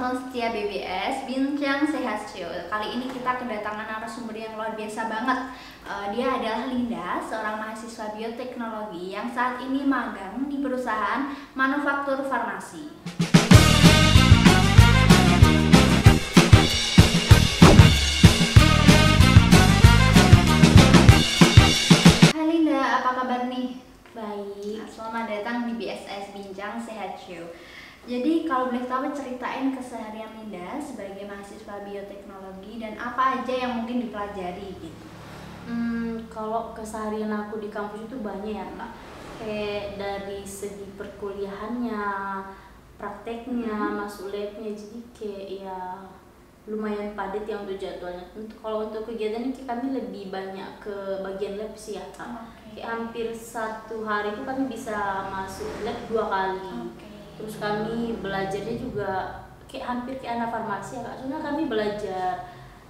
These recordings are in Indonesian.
penonton setia BBS Bincang Sehat Show. Kali ini kita kedatangan narasumber yang luar biasa banget. Dia adalah Linda, seorang mahasiswa bioteknologi yang saat ini magang di perusahaan manufaktur farmasi. Hai Linda, apa kabar nih? Baik. Selamat datang di BSS Bincang Sehat Show. Jadi kalau boleh tahu, ceritain keseharian Linda sebagai mahasiswa bioteknologi dan apa aja yang mungkin dipelajari gitu. Kalau keseharian aku di kampus itu banyak ya Kak. Kayak dari segi perkuliahannya, prakteknya, masuk labnya, jadi kayak ya lumayan padat ya untuk jadwalnya. Kalau untuk kegiatan ini kami lebih banyak ke bagian lab sih ya Kak. Kayak hampir satu hari itu kami bisa masuk lab 2 kali. Terus kami belajarnya juga kayak hampir kayak anak farmasi ya Kak. Soalnya kami belajar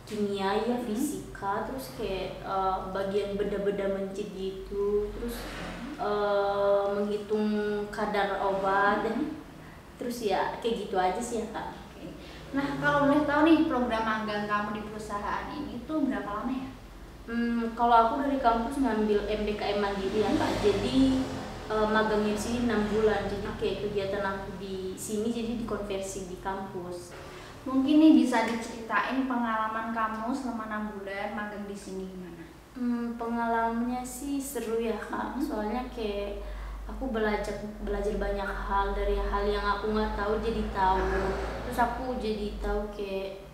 kimia ya, fisika, terus kayak bagian beda-beda mencit gitu, terus menghitung kadar obat, dan terus ya kayak gitu aja sih ya Kak. Nah kalau boleh tahu nih, program magang kamu di perusahaan ini tuh berapa lama ya? Kalau aku dari kampus ngambil MBKM mandiri ya Kak, jadi magangnya di sini 6 bulan, jadi kayak kegiatan aku di sini jadi dikonversi di kampus. Mungkin nih bisa diceritain pengalaman kamu selama 6 bulan magang di sini gimana? Pengalamannya sih seru ya Kak, soalnya kayak aku belajar banyak hal, dari hal yang aku nggak tahu jadi tahu, terus aku jadi tahu kayak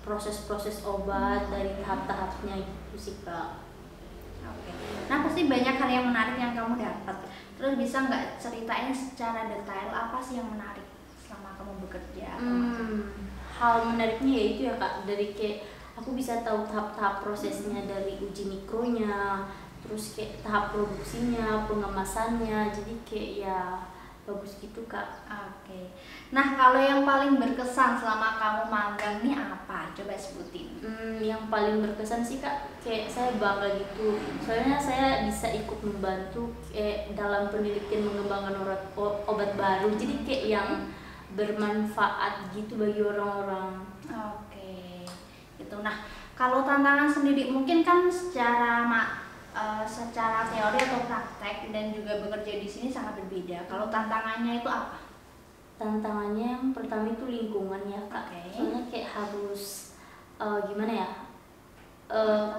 proses-proses obat dari tahap-tahapnya gitu sih Kak. Nah pasti banyak hal yang menarik yang kamu dapat. Terus bisa nggak ceritain secara detail apa sih yang menarik selama kamu bekerja? Hal menariknya ya itu ya Kak, dari kayak aku bisa tahu tahap-tahap prosesnya, dari uji mikronya, terus kayak tahap produksinya, pengemasannya, jadi kayak ya bagus gitu Kak. Nah kalau yang paling berkesan selama kamu magang nih apa? Coba sebutin. Yang paling berkesan sih Kak, kayak saya bangga gitu, soalnya saya bisa ikut membantu kayak dalam penelitian mengembangkan obat baru, jadi kayak yang bermanfaat gitu bagi orang-orang. Gitu. Nah kalau tantangan sendiri mungkin kan secara teori atau praktek dan juga bekerja di sini sangat berbeda. Kalau tantangannya itu apa? Tantangannya yang pertama itu lingkungan ya Kak. Soalnya kayak harus gimana ya?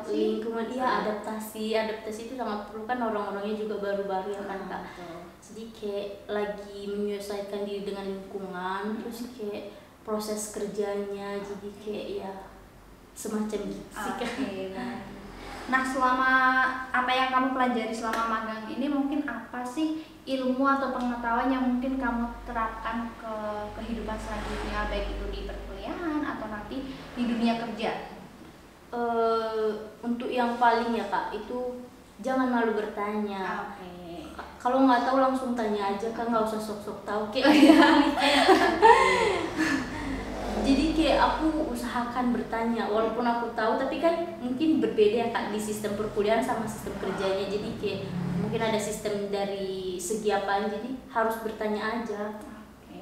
Lingkungan, iya, adaptasi itu sangat perlu, kan orang-orangnya juga baru-baru ya kan Kak. Jadi kayak lagi menyesuaikan diri dengan lingkungan, terus kayak proses kerjanya, jadi kayak ya semacam gitu sih Kak. Nah selama apa yang kamu pelajari selama magang ini, mungkin apa sih ilmu atau pengetahuan yang mungkin kamu terapkan ke kehidupan selanjutnya, baik itu di perkuliahan atau nanti di dunia kerja? Untuk yang paling ya Kak, itu jangan malu bertanya. Kalau nggak tahu langsung tanya aja Kak, nggak usah sok-sok tahu kayak jadi kayak aku usahakan bertanya, walaupun aku tahu, tapi kan mungkin berbeda ya Kak di sistem perkuliahan sama sistem kerjanya, jadi kayak mungkin ada sistem dari segi apa, jadi harus bertanya aja.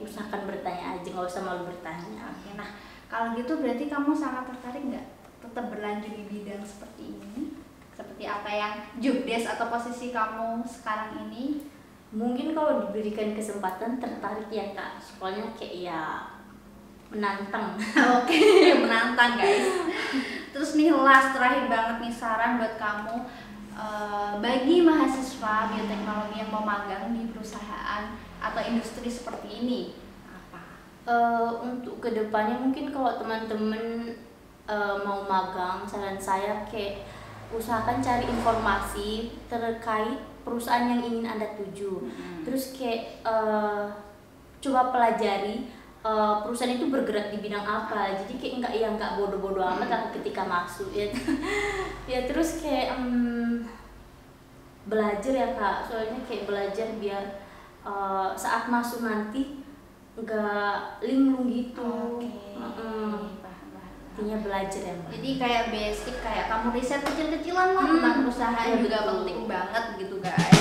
Usahakan bertanya aja, nggak usah malu bertanya. Nah kalau gitu berarti kamu sangat tertarik nggak tetap berlanjut di bidang seperti ini? Seperti apa yang job desk atau posisi kamu sekarang ini? Mungkin kalau diberikan kesempatan tertarik ya Kak, soalnya kayak ya menantang. Menantang guys. Terus nih terakhir banget nih, saran buat kamu bagi mahasiswa bioteknologi yang mau magang di perusahaan atau industri seperti ini apa? Untuk kedepannya mungkin kalau teman-teman mau magang, saran saya kayak usahakan cari informasi terkait perusahaan yang ingin Anda tuju. Terus kayak coba pelajari perusahaan itu bergerak di bidang apa, jadi kayak nggak bodoh-bodoh amat lah ketika masuk ya. Ya terus kayak belajar ya Kak, soalnya kayak belajar biar saat masuk nanti nggak linglung gitu. Intinya belajar ya Mbak. Jadi kayak basic, kayak kamu riset kecil-kecilan lah tentang perusahaan juga penting banget gitu guys.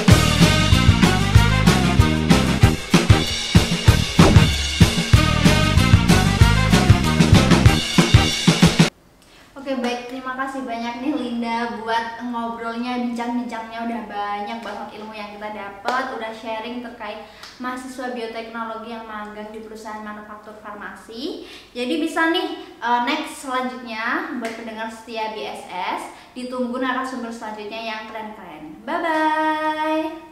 banyak nih Linda buat ngobrolnya, bincang-bincangnya, udah banyak banget ilmu yang kita dapat, udah sharing terkait mahasiswa bioteknologi yang magang di perusahaan manufaktur farmasi. Jadi bisa nih next selanjutnya buat pendengar setia BSS, ditunggu narasumber selanjutnya yang keren-keren. Bye bye.